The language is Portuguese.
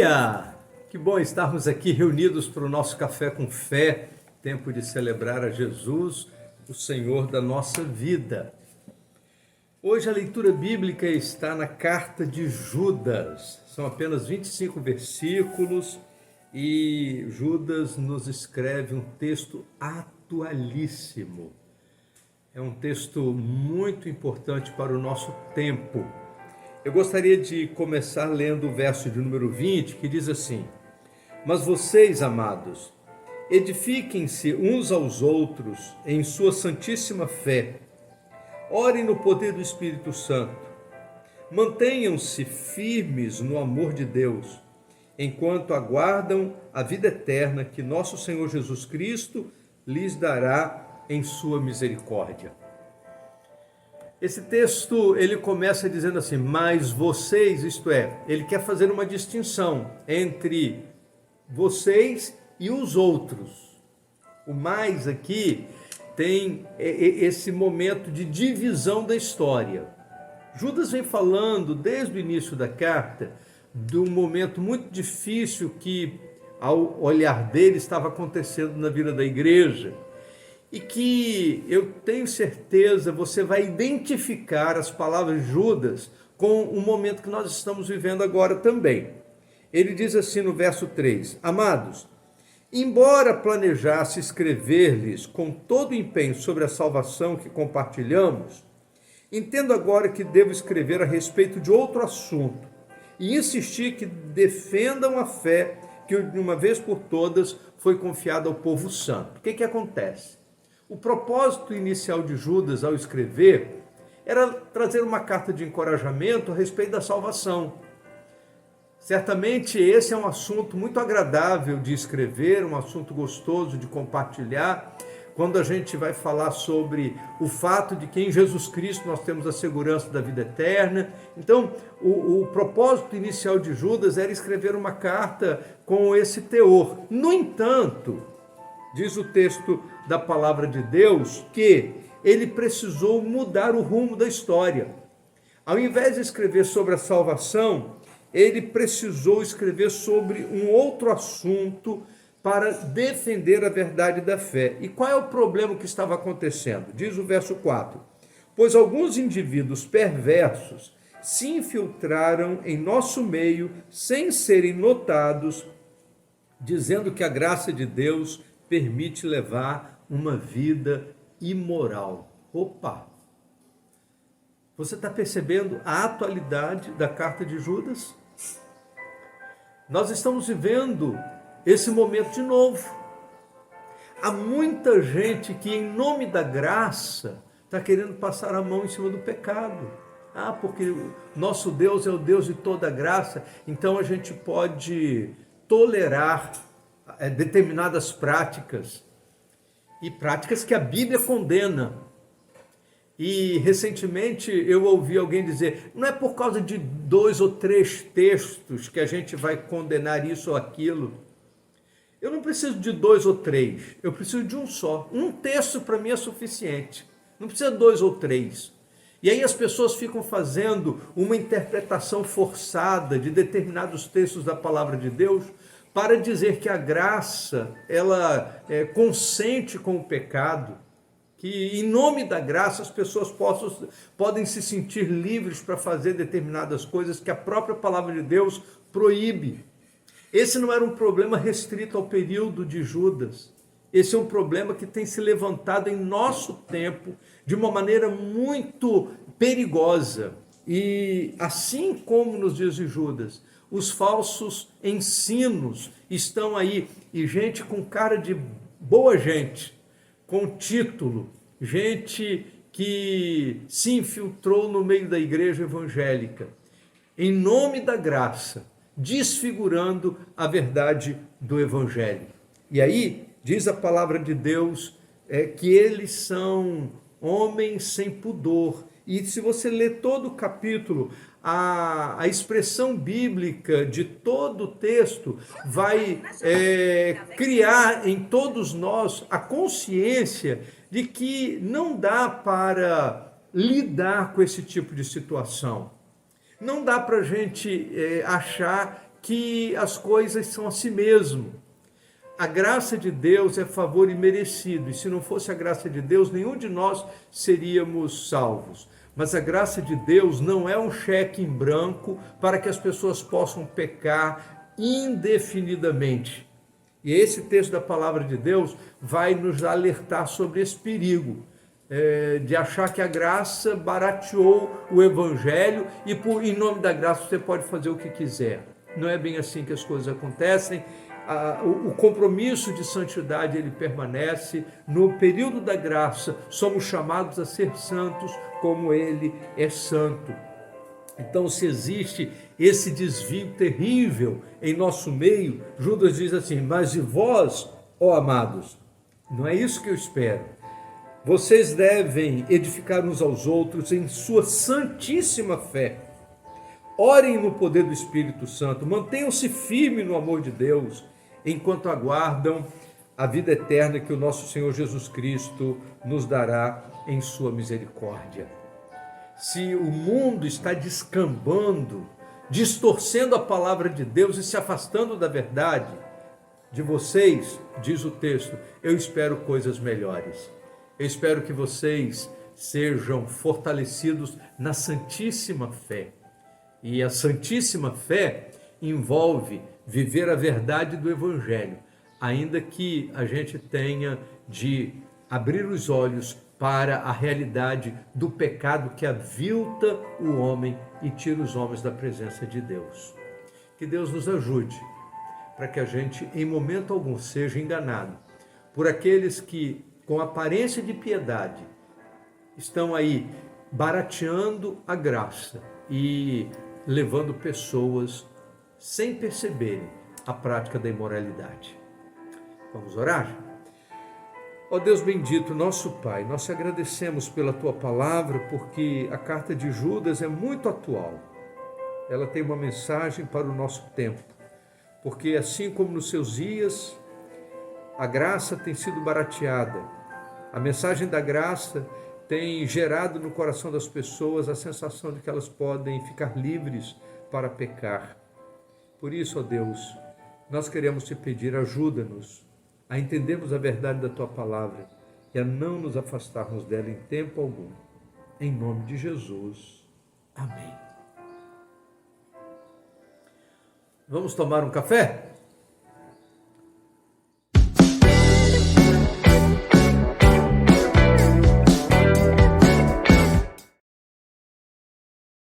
dia! Que bom estarmos aqui reunidos para o nosso Café com Fé, tempo de celebrar a Jesus, o Senhor da nossa vida. Hoje a leitura bíblica está na carta de Judas, são apenas 25 versículos e Judas nos escreve um texto atualíssimo. É um texto muito importante para o nosso tempo. Eu gostaria de começar lendo o verso de número 20, que diz assim: Mas vocês, amados, edifiquem-se uns aos outros em sua santíssima fé. Orem no poder do Espírito Santo. Mantenham-se firmes no amor de Deus, enquanto aguardam a vida eterna que nosso Senhor Jesus Cristo lhes dará em sua misericórdia. Esse texto, ele começa dizendo assim, mas vocês, isto é, ele quer fazer uma distinção entre vocês e os outros. O mais aqui tem esse momento de divisão da história. Judas vem falando desde o início da carta de um momento muito difícil que, ao olhar dele, estava acontecendo na vida da igreja. E que eu tenho certeza você vai identificar as palavras de Judas com o momento que nós estamos vivendo agora também. Ele diz assim no verso 3, Amados, embora planejasse escrever-lhes com todo empenho sobre a salvação que compartilhamos, entendo agora que devo escrever a respeito de outro assunto e insistir que defendam a fé que de uma vez por todas foi confiada ao povo santo. O que acontece? O propósito inicial de Judas ao escrever era trazer uma carta de encorajamento a respeito da salvação. Certamente esse é um assunto muito agradável de escrever, um assunto gostoso de compartilhar, quando a gente vai falar sobre o fato de que em Jesus Cristo nós temos a segurança da vida eterna. Então, o propósito inicial de Judas era escrever uma carta com esse teor. No entanto, diz o texto da palavra de Deus que ele precisou mudar o rumo da história. Ao invés de escrever sobre a salvação, ele precisou escrever sobre um outro assunto para defender a verdade da fé. E qual é o problema que estava acontecendo? Diz o verso 4. Pois alguns indivíduos perversos se infiltraram em nosso meio sem serem notados, dizendo que a graça de Deus permite levar uma vida imoral. Opa! Você está percebendo a atualidade da carta de Judas? Nós estamos vivendo esse momento de novo. Há muita gente que, em nome da graça, está querendo passar a mão em cima do pecado. Porque o nosso Deus é o Deus de toda graça, então a gente pode tolerar determinadas práticas, e práticas que a Bíblia condena. E recentemente eu ouvi alguém dizer, não é por causa de 2 ou 3 textos que a gente vai condenar isso ou aquilo. Eu não preciso de 2 ou 3, eu preciso de um só. Um texto para mim é suficiente, não precisa 2 ou 3. E aí as pessoas ficam fazendo uma interpretação forçada de determinados textos da palavra de Deus, para dizer que a graça, ela consente com o pecado, que em nome da graça as pessoas podem se sentir livres para fazer determinadas coisas que a própria palavra de Deus proíbe. Esse não era um problema restrito ao período de Judas. Esse é um problema que tem se levantado em nosso tempo de uma maneira muito perigosa. E assim como nos dias de Judas, os falsos ensinos estão aí, e gente com cara de boa gente, com título, gente que se infiltrou no meio da igreja evangélica, em nome da graça, desfigurando a verdade do evangelho. E aí, diz a palavra de Deus, que eles são homens sem pudor. E se você ler todo o capítulo, a expressão bíblica de todo o texto vai criar em todos nós a consciência de que não dá para lidar com esse tipo de situação. Não dá para a gente achar que as coisas são assim mesmo. A graça de Deus é favor imerecido, e se não fosse a graça de Deus, nenhum de nós seríamos salvos. Mas a graça de Deus não é um cheque em branco para que as pessoas possam pecar indefinidamente. E esse texto da palavra de Deus vai nos alertar sobre esse perigo, de achar que a graça barateou o evangelho e em nome da graça você pode fazer o que quiser. Não é bem assim que as coisas acontecem. O compromisso de santidade ele permanece. No período da graça somos chamados a ser santos como ele é santo. Então, se existe esse desvio terrível em nosso meio, Judas diz assim: mas e vós, ó amados? Não é isso que eu espero. Vocês devem edificar uns aos outros em sua santíssima fé. Orem no poder do Espírito Santo, mantenham-se firmes no amor de Deus, enquanto aguardam a vida eterna que o nosso Senhor Jesus Cristo nos dará em sua misericórdia. Se o mundo está descambando, distorcendo a palavra de Deus e se afastando da verdade, de vocês, diz o texto, eu espero coisas melhores. Eu espero que vocês sejam fortalecidos na santíssima fé. E a santíssima fé envolve viver a verdade do Evangelho, ainda que a gente tenha de abrir os olhos para a realidade do pecado que avilta o homem e tira os homens da presença de Deus. Que Deus nos ajude para que a gente, em momento algum, seja enganado por aqueles que, com aparência de piedade, estão aí barateando a graça e levando pessoas, sem perceberem, à prática da imoralidade. Vamos orar? Ó Deus bendito, nosso Pai, nós te agradecemos pela Tua palavra, porque a carta de Judas é muito atual. Ela tem uma mensagem para o nosso tempo, porque assim como nos seus dias, a graça tem sido barateada, a mensagem da graça tem gerado no coração das pessoas a sensação de que elas podem ficar livres para pecar. Por isso, ó Deus, nós queremos te pedir, ajuda-nos a entendermos a verdade da Tua palavra e a não nos afastarmos dela em tempo algum. Em nome de Jesus. Amém. Vamos tomar um café?